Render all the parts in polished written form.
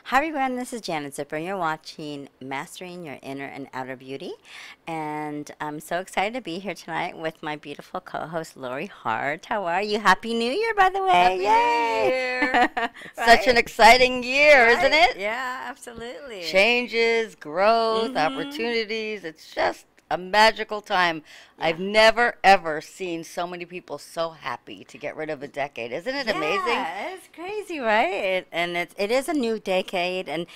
Hi everyone, this is Janet Zipper. You're watching Mastering Your Inner and Outer Beauty. And I'm so excited to be here tonight with my beautiful co-host Lori Hart. How are you? Happy New Year, by the way. Happy New Yay! Year. It's such an Right? exciting year, isn't Right? it? Yeah, absolutely. Changes, growth, Mm-hmm. opportunities. It's just a magical time. Yeah. I've never, ever seen so many people so happy to get rid of a decade. Isn't it amazing? Yeah, it's crazy, right? It is a new decade, and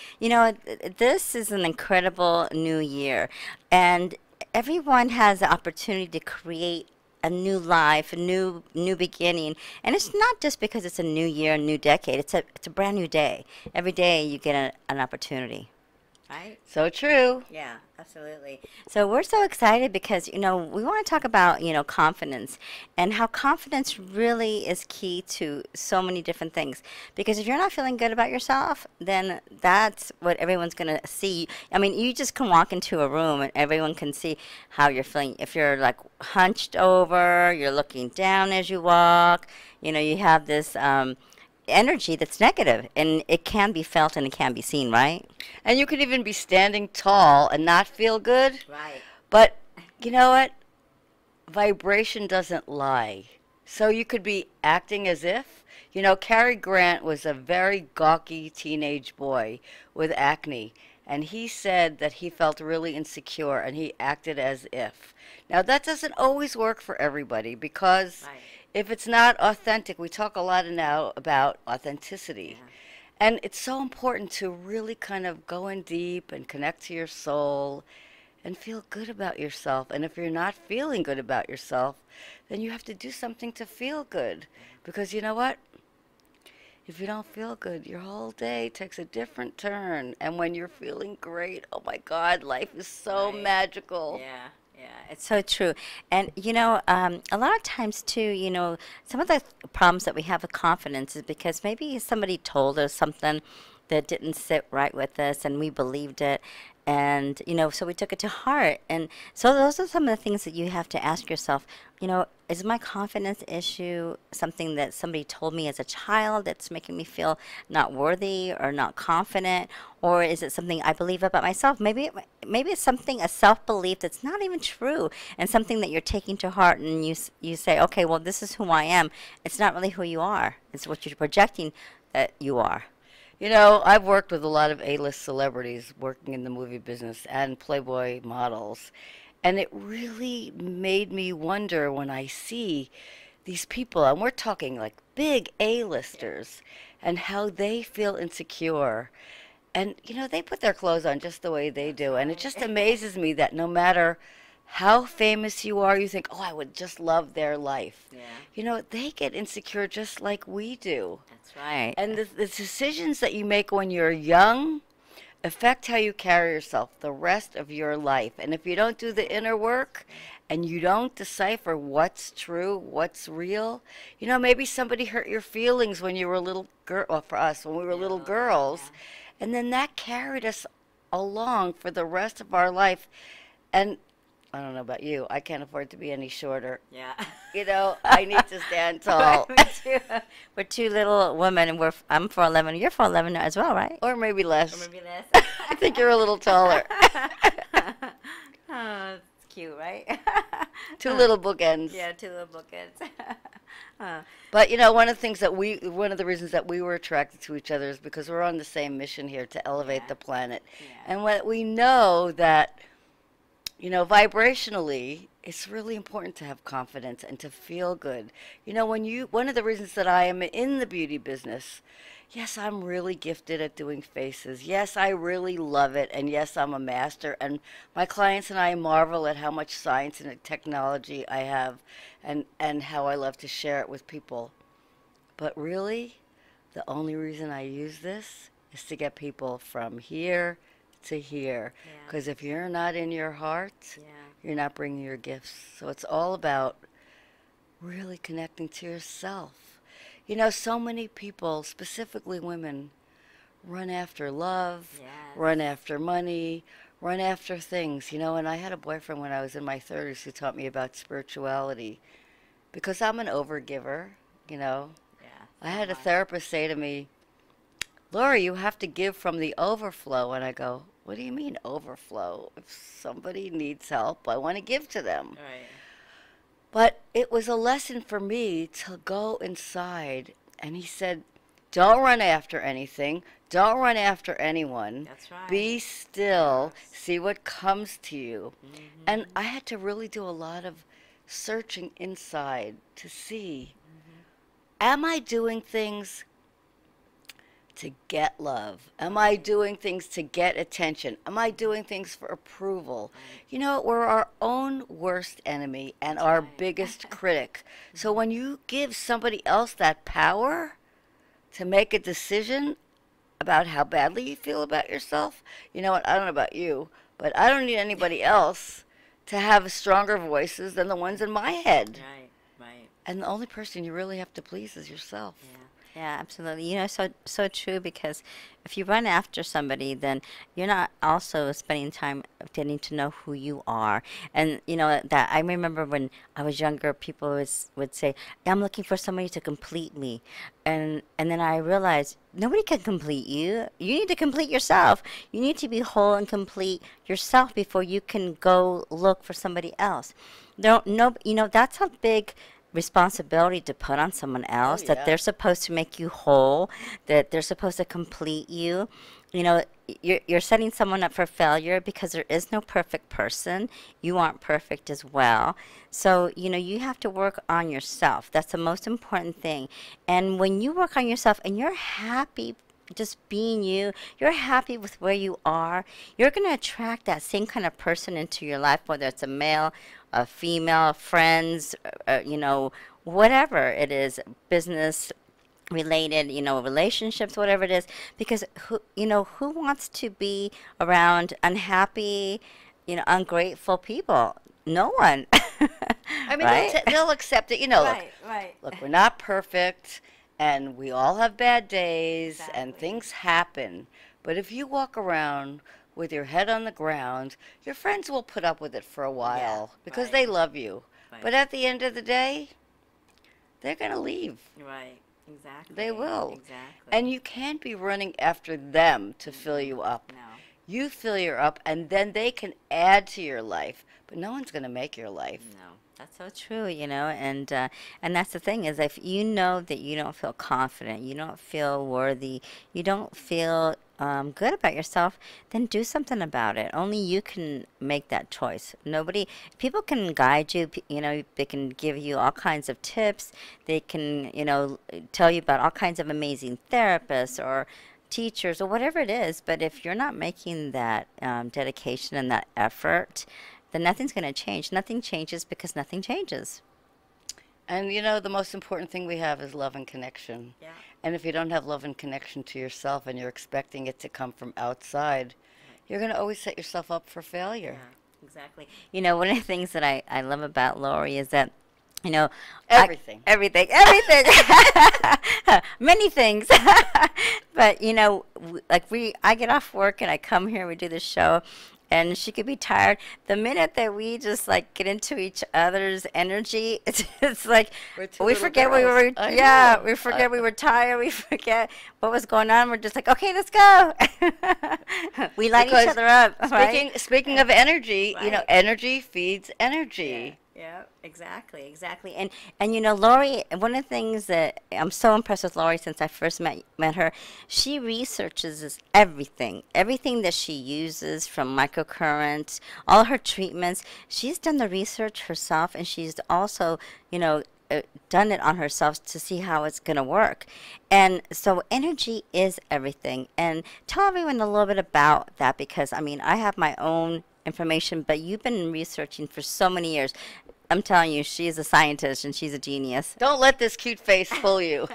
this is an incredible new year, and everyone has the opportunity to create a new life, a new beginning, and it's not just because it's a new year, a new decade. It's a brand new day. Every day you get an opportunity, right? So true. Yeah, absolutely. So we're so excited because, we want to talk about, confidence and how confidence really is key to so many different things. Because if you're not feeling good about yourself, then that's what everyone's going to see. I mean, you just can walk into a room and everyone can see how you're feeling. If you're like hunched over, you're looking down as you walk, you have this energy that's negative and it can be felt and it can be seen, right? And you could even be standing tall and not feel good. Right. But you know what? Vibration doesn't lie. So you could be acting as if. Cary Grant was a very gawky teenage boy with acne, and he said that he felt really insecure and he acted as if. Now, that doesn't always work for everybody because Right. if it's not authentic, we talk a lot now about authenticity. Yeah. And it's so important to really kind of go in deep and connect to your soul and feel good about yourself. And if you're not feeling good about yourself, then you have to do something to feel good. Because you know what? If you don't feel good, your whole day takes a different turn. And when you're feeling great, oh my God, life is so Right. magical. Yeah, yeah, it's so true. And a lot of times too, some of the problems that we have with confidence is because maybe somebody told us something that didn't sit right with us and we believed it. And, so we took it to heart. And so those are some of the things that you have to ask yourself, is my confidence issue something that somebody told me as a child that's making me feel not worthy or not confident? Or is it something I believe about myself? Maybe it's something, a self-belief that's not even true, and something that you're taking to heart, and you say, okay, well, this is who I am. It's not really who you are. It's what you're projecting that you are. I've worked with a lot of A-list celebrities working in the movie business and Playboy models. And it really made me wonder when I see these people, and we're talking like big A-listers, and how they feel insecure. And, they put their clothes on just the way they That's do. And it just right. amazes me that no matter how famous you are, you think, oh, I would just love their life. Yeah, They get insecure just like we do. that's right. And the decisions that you make when you're young affect how you carry yourself the rest of your life. And if you don't do the inner work and you don't decipher what's true, what's real, maybe somebody hurt your feelings when you were a little girl, or for us, when we were Yeah, little little girl, girls, and then that carried us along for the rest of our life. And I don't know about you, I can't afford to be any shorter. yeah. I need to stand Right, tall. me too. We're two little women, and I'm 4'11". You're 4'11" as well, right? Or maybe Or less. maybe less. I think you're a little taller. Oh, it's cute, right? Two little bookends. Yeah, two little bookends. Uh, But one of the things that one of the reasons that we were attracted to each other is because we're on the same mission here to elevate yeah, the planet. yeah, And when we know that, vibrationally, it's really important to have confidence and to feel good. One of the reasons that I am in the beauty business, yes, I'm really gifted at doing faces. Yes, I really love it. And yes, I'm a master. And my clients and I marvel at how much science and technology I have and how I love to share it with people. But really, the only reason I use this is to get people from here to here. yeah, Because if you're not in your heart, yeah. you're not bringing your gifts. So it's all about really connecting to yourself. So many people, specifically women, run after love, Yes. run after money, run after things. And I had a boyfriend when I was in my 30s who taught me about spirituality because I'm an overgiver. Yeah, I so had am a I. therapist say to me, Lori, you have to give from the overflow. And I go, what do you mean overflow? If somebody needs help, I want to give to them. Right. But it was a lesson for me to go inside. And he said, don't run after anything. Don't run after anyone. That's right. Be still. Yes. See what comes to you. And Mm-hmm. I had to really do a lot of searching inside to see, am I doing things to get love? Am I doing things to get attention? Am I doing things for approval? Right. You know, we're our own worst enemy and That's our right. biggest critic. So when you give somebody else that power to make a decision about how badly you feel about yourself, you know what? I don't know about you, but I don't need anybody else to have stronger voices than the ones in my head. Right. Right. And the only person you really have to please is yourself. Yeah. Yeah, absolutely. You know, so true because if you run after somebody, then you're not also spending time getting to know who you are. And you know that I remember when I was younger, people would say, "I'm looking for somebody to complete me," and then I realized nobody can complete you. You need to complete yourself. You need to be whole and complete yourself before you can go look for somebody else. No, you know that's a big responsibility to put on someone Oh, else, that yeah. they're supposed to make you whole, that they're supposed to complete you. You know, you're setting someone up for failure because there is no perfect person. You aren't perfect as well. So, you know, you have to work on yourself. That's the most important thing. And when you work on yourself and you're happy just being you, you're happy with where you are, you're going to attract that same kind of person into your life, whether it's a male, a female, friends, you know, whatever it is, business related, you know, relationships, whatever it is, because who, you know, who wants to be around unhappy, you know, ungrateful people? No one. I mean, Right? they'll accept it. You know, look, Right, right. look, we're not perfect, and we all have bad days, and Exactly. things happen. But if you walk around with your head on the ground, your friends will put up with it for a Yeah, while because right, they love you. right, But at the end of the day, they're going to leave. right. They Exactly, will. And exactly. you can't be running after them to fill Mm-mm. you up. No. You fill your up, and then they can add to your life. But no one's going to make your life. No, that's so true, you know, and that's the thing is if you know that you don't feel confident, you don't feel worthy, you don't feel good about yourself, then do something about it. Only you can make that choice. Nobody, people can guide you, you know, they can give you all kinds of tips. They can, you know, tell you about all kinds of amazing therapists or teachers or whatever it is. But if you're not making that dedication and that effort, then nothing's going to change. Nothing changes because nothing changes. And you know, the most important thing we have is love and connection. Yeah. And if you don't have love and connection to yourself and you're expecting it to come from outside, you're going to always set yourself up for failure. Yeah, exactly. You know, one of the things that I love about Lori is that, you know, Everything. everything, many things. But you know, I get off work and I come here, we do the show, and she could be tired. The minute that we just like get into each other's energy, it's like We're two we little forget we girls. were, I yeah, know. we forget we were tired. We forget what was going on. We're just like, okay, let's go. We light each Because other up, right? speaking of energy, you know, Right. energy feeds Yeah, energy. yeah, exactly, exactly. And you know, Lori, one of the things that I'm so impressed with Lori since I first met her, she researches everything. Everything that she uses from microcurrents, all her treatments, she's done the research herself and she's also, you know, done it on herself to see how it's going to work. And so energy is everything. And tell everyone a little bit about that because I mean, I have my own information, but you've been researching for so many years. I'm telling you, she's a scientist and she's a genius. Don't let this cute face fool you.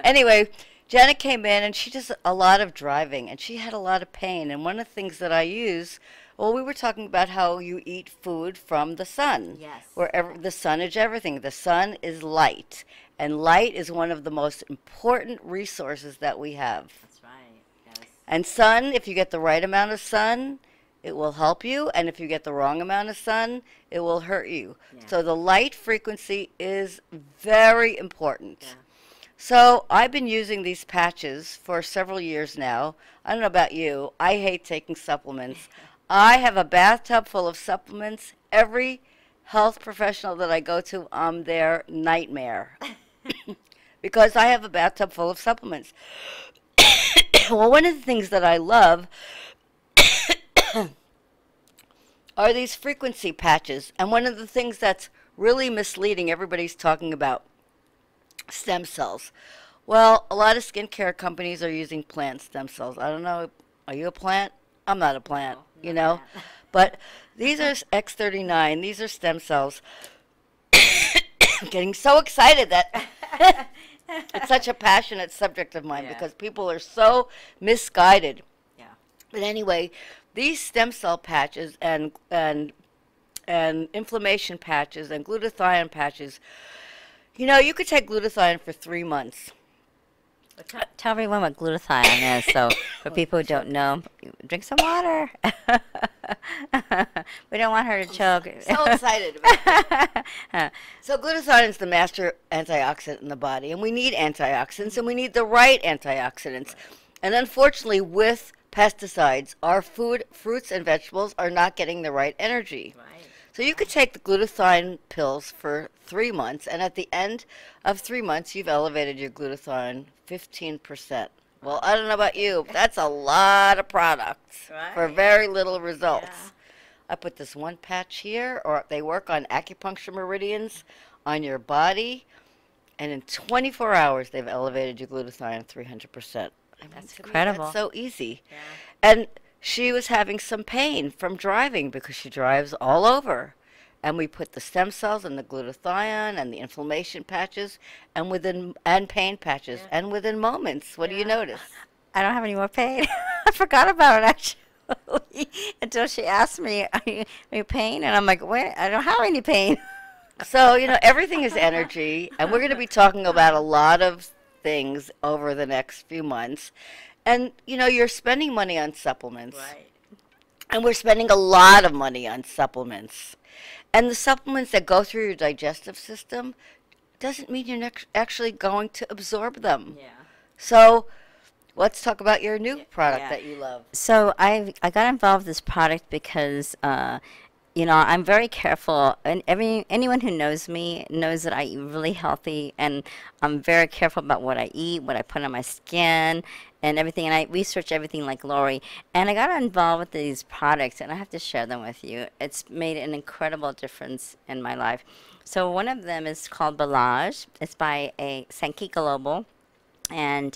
Anyway, Janet came in and she does a lot of driving and she had a lot of pain. And one of the things that I use, well, we were talking about how you eat food from the sun. Yes. Wherever the sun is everything. The sun is light. And light is one of the most important resources that we have. That's right. Yes. And sun, if you get the right amount of sun, it will help you. And if you get the wrong amount of sun, it will hurt you. Yeah. So the light frequency is very important. Yeah. So I've been using these patches for several years now. I don't know about you. I hate taking supplements. I have a bathtub full of supplements. Every health professional that I go to, I'm their nightmare because I have a bathtub full of supplements. Well, one of the things that I love are these frequency patches. And one of the things that's really misleading, everybody's talking about stem cells. Well, a lot of skincare companies are using plant stem cells. I don't know, are you a plant? I'm not a plant, No, you not know. that. But these are X39. These are stem cells. I'm getting so excited that it's such a passionate subject of mine Yeah. because people are so misguided. Yeah. But anyway, these stem cell patches and inflammation patches and glutathione patches, you know, you could take glutathione for 3 months. Tell everyone what glutathione is. So for people who don't know, drink some water. We don't want her to choke. So excited about it. So glutathione is the master antioxidant in the body, and we need antioxidants, and we need the right antioxidants. And unfortunately, with pesticides, our food, fruits, and vegetables are not getting the right energy. Right. So you could take the glutathione pills for 3 months, and at the end of 3 months, you've elevated your glutathione 15%. Well, I don't know about you, but that's a lot of products for Right. very little results. Yeah. I put this one patch here, or they work on acupuncture meridians on your body, and in 24 hours, they've elevated your glutathione 300%. I mean, That's to me, incredible. that's so easy. Yeah. And she was having some pain from driving because she drives all over. And we put the stem cells and the glutathione and the inflammation patches and pain patches. Yeah. And within moments, what do you Yeah. notice? I don't have any more pain. I forgot about it actually until she asked me, are you pain? And I'm like, wait, I don't have any pain. So, you know, everything is energy. And we're going to be talking about a lot of things over the next few months. And, you know, you're spending money on supplements. Right. And we're spending a lot of money on supplements. And the supplements that go through your digestive system doesn't mean you're actually going to absorb them. Yeah. So let's talk about your new product Yeah. that you love. So I got involved with this product because you know, I'm very careful, and anyone who knows me knows that I eat really healthy, and I'm very careful about what I eat, what I put on my skin, and everything. And I research everything like Lori. And I got involved with these products, and I have to share them with you. It's made an incredible difference in my life. So one of them is called Belage. It's by a Sankey Global, and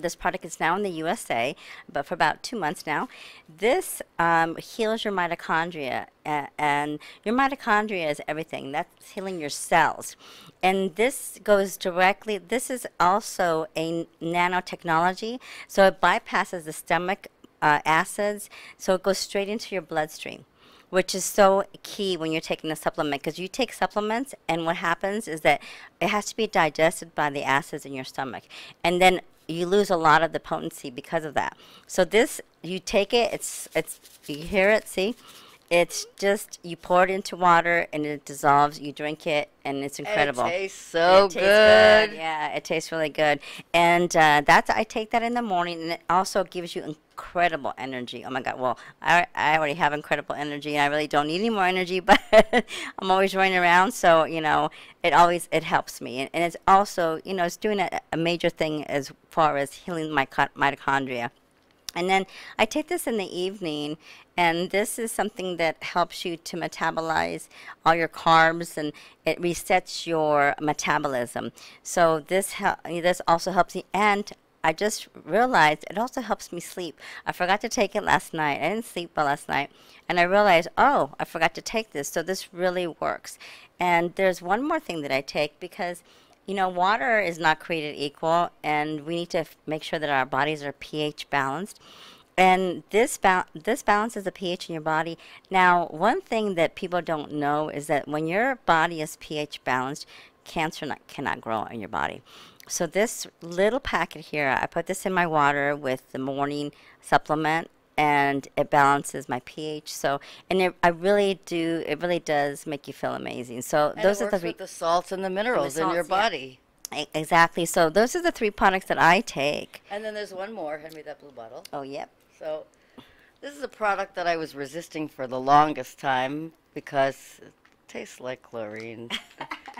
this product is now in the USA, but for about 2 months now. This heals your mitochondria, and your mitochondria is everything. That's healing your cells, and this goes directly. This is also a nanotechnology, so it bypasses the stomach acids, so it goes straight into your bloodstream, which is so key when you're taking a supplement, because you take supplements and what happens is that it has to be digested by the acids in your stomach, and then you lose a lot of the potency because of that. So this, you take it, it's you hear it, see, it's just, you pour it into water and it dissolves, you drink it, and it's incredible. And it tastes so It tastes good. Yeah, it tastes really good. And I take that in the morning, and it also gives you incredible energy. Oh my God! Well, I already have incredible energy, and I really don't need any more energy. But I'm always running around, so you know, it helps me, and it's also, you know, it's doing a major thing as far as healing my mitochondria. And then I take this in the evening, and this is something that helps you to metabolize all your carbs, and it resets your metabolism. So this also helps me, and I just realized it also helps me sleep. I forgot to take it last night. I didn't sleep well last night, and I realized, oh, I forgot to take this. So this really works. And there's one more thing that I take, because you know, water is not created equal, and we need to make sure that our bodies are pH balanced. And this balances the pH in your body. Now, one thing that people don't know is that when your body is pH balanced, cancer cannot grow in your body. So this little packet here, I put this in my water with the morning supplement, and it balances my pH. So, and it really does make you feel amazing. So And those it are the works with the salts and the minerals in your salts, yeah. body. Exactly. So those are the three products that I take. And then there's one more. Hand me that blue bottle. Oh, yep. So this is a product that I was resisting for the longest time because it tastes like chlorine.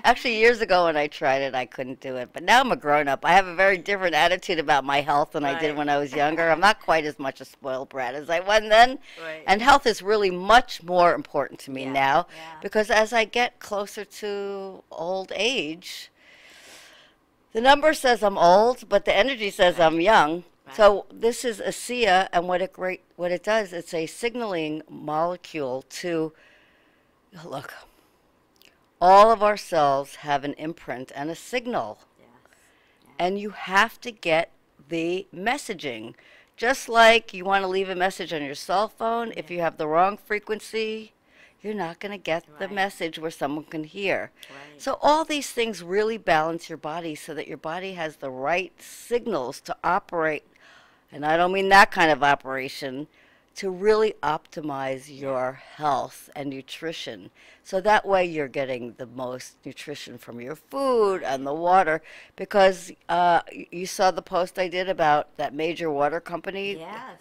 Actually, years ago when I tried it, I couldn't do it. But now I'm a grown up. I have a very different attitude about my health than I did Right. when I was younger. I'm not quite as much a spoiled brat as I was then. Right. And health is really much more important to me Yeah. now Yeah. because as I get closer to old age, the number says I'm old, but the energy says I'm young. Right. So this is ASEA, and what it does, it's a signaling molecule to look. All of our cells have an imprint and a signal, Yes. and you have to get the messaging. Just like you want to leave a message on your cell phone, if you have the wrong frequency, you're not going to get the Right. message where someone can hear. Right. So all these things really balance your body so that your body has the right signals to operate, and I don't mean that kind of operation, to really optimize your health and nutrition. So that way you're getting the most nutrition from your food and the water because you saw the post I did about that major water company. Yes.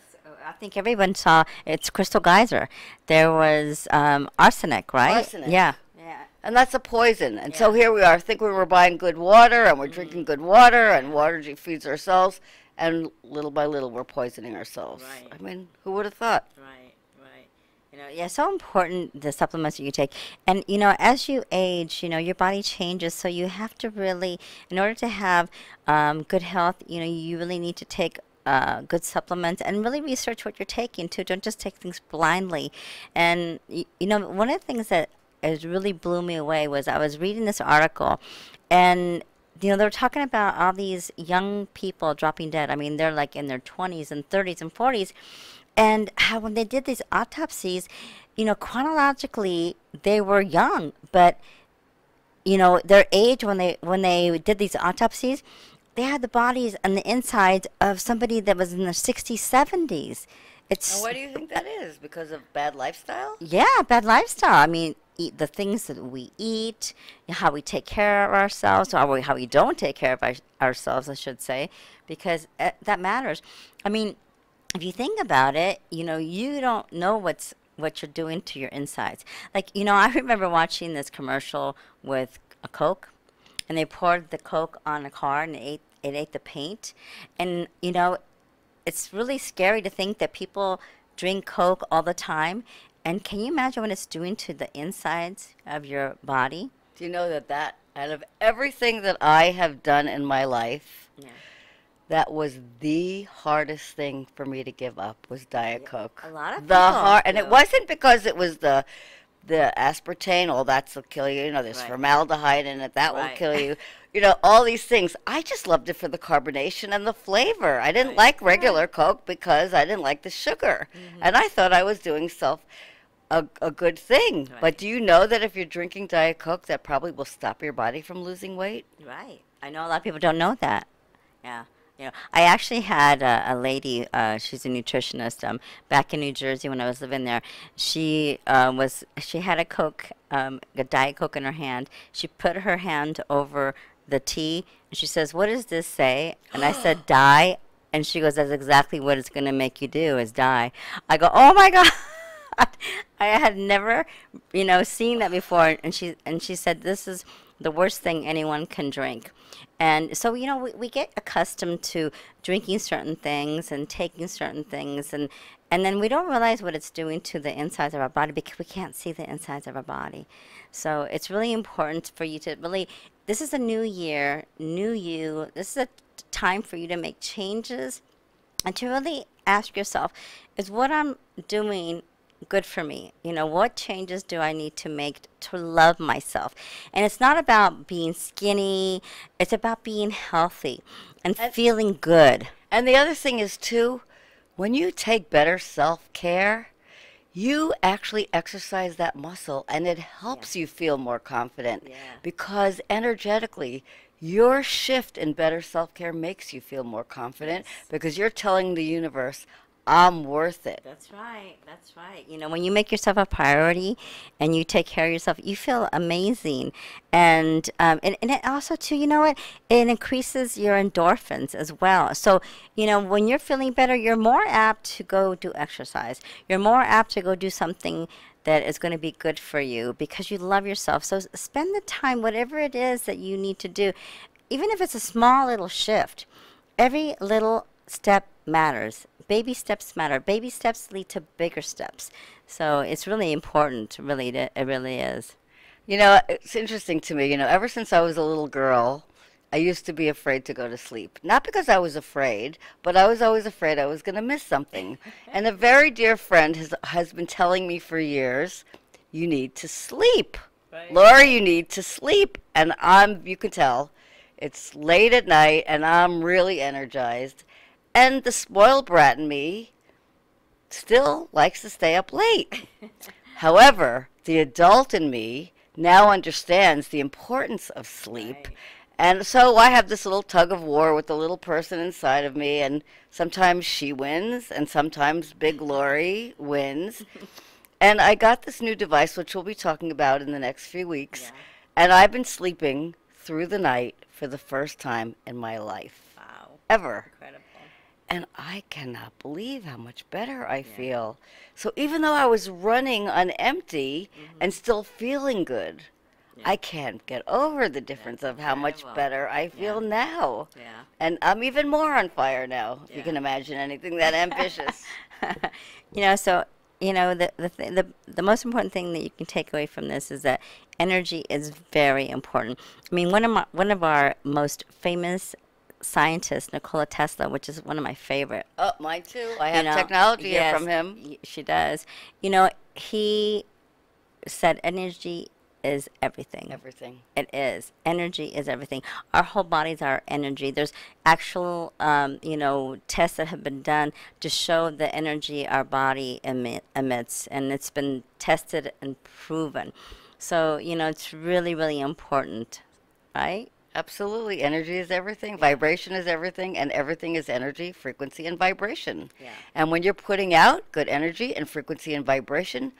I think everyone saw it's Crystal Geyser. There was arsenic, right? Arsenic. Yeah. Yeah. And that's a poison. And so Yeah. here we are thinking we're buying good water and we're drinking good water and water feeds our cells. And little by little, we're poisoning ourselves. Right. I mean, who would have thought? Right, right. Yeah, so important the supplements that you take. And as you age, your body changes, so you have to really, in order to have good health, you really need to take good supplements and really research what you're taking too. Don't just take things blindly. And one of the things that has really blew me away was I was reading this article, and they're talking about all these young people dropping dead. I mean, they're like in their 20s and 30s and 40s. And how when they did these autopsies, chronologically, they were young. But, their age when they did these autopsies, they had the bodies and the insides of somebody that was in their 60s, 70s. And It's, why do you think that is? Because of bad lifestyle? yeah, bad lifestyle. I mean, eat the things that we eat, how we take care of ourselves, or how we don't take care of ourselves, I should say, because that matters. I mean, if you think about it, you don't know what you're doing to your insides. Like, I remember watching this commercial with a Coke, and they poured the Coke on a car, and it ate the paint, and it's really scary to think that people drink Coke all the time. And can you imagine what it's doing to the insides of your body? Do you know that out of everything that I have done in my life, Yeah. that was the hardest thing for me to give up was Diet Coke. A lot of The people hard, and it do. wasn't because it was the aspartame. Oh, that'll kill you. There's Right. formaldehyde in it. That will Right. kill you. All these things. I just loved it for the carbonation and the flavor. I didn't Right. like regular Coke because I didn't like the sugar, and I thought I was doing a good thing. Right. But do you know that if you're drinking Diet Coke, that probably will stop your body from losing weight? Right. I know a lot of people don't know that. Yeah. I actually had a lady, she's a nutritionist, back in New Jersey when I was living there. She had a Diet Coke in her hand. She put her hand over the tea, and she says, "What does this say?" And I said, "Die." And she goes, "That's exactly what it's going to make you do, is die." I go, "Oh my God." I had never, seen that before, and she said this is the worst thing anyone can drink. And so, we get accustomed to drinking certain things and taking certain things, and then we don't realize what it's doing to the insides of our body because we can't see the insides of our body. So it's really important for you to really, this is a new year, new you. This is a time for you to make changes and to really ask yourself, is what I'm doing good for me? What changes do I need to make to love myself? And it's not about being skinny, it's about being healthy and feeling good. And the other thing is, too, when you take better self-care, you actually exercise that muscle and it helps you feel more confident Yeah. because energetically, your shift in better self-care makes you feel more confident because you're telling the universe, I'm worth it. That's right. That's right. You know, when you make yourself a priority and you take care of yourself, you feel amazing. And it also, too, you know what? It increases your endorphins as well. So, you know, when you're feeling better, you're more apt to go do exercise. You're more apt to go do something that is going to be good for you because you love yourself. So spend the time, whatever it is that you need to do, even if it's a small little shift. Every little step matters. Baby steps matter. Baby steps lead to bigger steps. So it's really important, really, it really is. You know, it's interesting to me. You know, ever since I was a little girl, I used to be afraid to go to sleep. Not because I was afraid, but I was always afraid I was going to miss something. And a very dear friend has been telling me for years, you need to sleep. Right. Laura, you need to sleep. And you can tell, it's late at night and I'm really energized. And the spoiled brat in me still likes to stay up late. However, the adult in me now understands the importance of sleep. Right. And so I have this little tug of war with the little person inside of me, and sometimes she wins, and sometimes Big Lori wins. And I got this new device, which we'll be talking about in the next few weeks, Yeah. and I've been sleeping through the night for the first time in my life, Wow. ever. Incredible. And I cannot believe how much better I Yeah. feel. So even though I was running on empty Mm-hmm. and still feeling good, Yeah. I can't get over the difference That's of how much incredible. better I feel Yeah. now. Yeah. And I'm even more on fire now, if you Yeah. can imagine anything that ambitious. You know, so you know the most important thing that you can take away from this is that energy is very important. I mean, one of our most famous scientists, Nikola Tesla, which is one of my favorite. Oh, mine too. I You have know, technology here yes, from him. she does. You know, he said energy is everything. Everything. It is. Energy is everything. Our whole bodies are energy. There's actual, you know, tests that have been done to show the energy our body emits, and it's been tested and proven. So, you know, it's really, really important, right? Absolutely. Energy is everything. Yeah. Vibration is everything. And everything is energy, frequency, and vibration. Yeah. And when you're putting out good energy and frequency and vibration,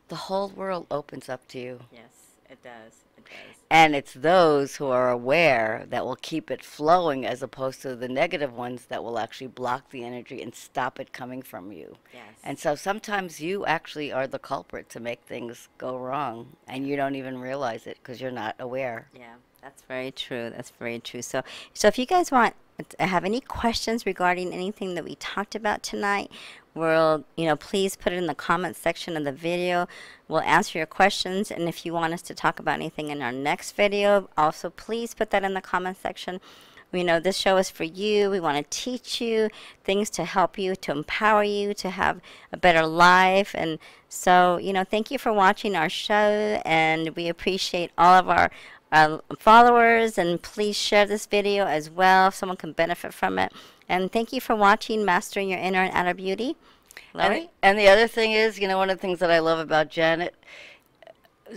the whole world opens up to you. Yes, it does. It does. And it's those who are aware that will keep it flowing as opposed to the negative ones that will actually block the energy and stop it coming from you. Yes. And so sometimes you actually are the culprit to make things go wrong and you don't even realize it because you're not aware. Yeah, that's very true. That's very true. So if you guys want to have any questions regarding anything that we talked about tonight, you know, please put it in the comments section of the video. We'll answer your questions. And if you want us to talk about anything in our next video, also please put that in the comments section. We know this show is for you. We want to teach you things to help you, to empower you, to have a better life. And so, you know, thank you for watching our show, and we appreciate all of our followers, and please share this video as well if someone can benefit from it. And thank you for watching Mastering Your Inner and Outer Beauty. Lori? And the other thing is, you know, one of the things that I love about Janet,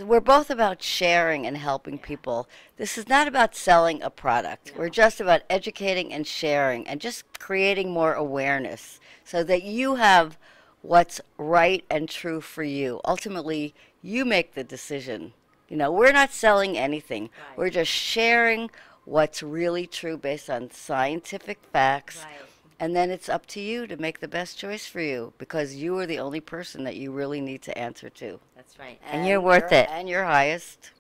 we're both about sharing and helping people. This is not about selling a product. No. We're just about educating and sharing and just creating more awareness so that you have what's right and true for you. Ultimately, you make the decision. You know, we're not selling anything. Right. We're just sharing what's really true based on scientific facts. Right. And then it's up to you to make the best choice for you because you are the only person that you really need to answer to. That's right. And you're worth it. And your highest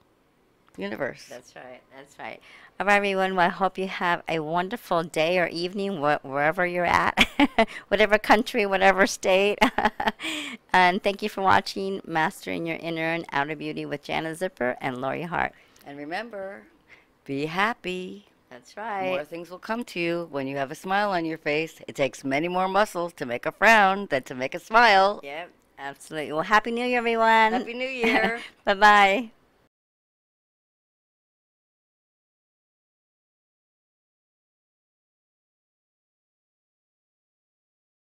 universe. That's right. That's right. All right, everyone. Well, I hope you have a wonderful day or evening wherever you're at, whatever country, whatever state. And thank you for watching Mastering Your Inner and Outer Beauty with Jana Zipper and Lori Hart. And remember, be happy. That's More right. things will come to you when you have a smile on your face. It takes many more muscles to make a frown than to make a smile. Yep. Absolutely. Well, Happy New Year, everyone. Happy New Year. Bye-bye.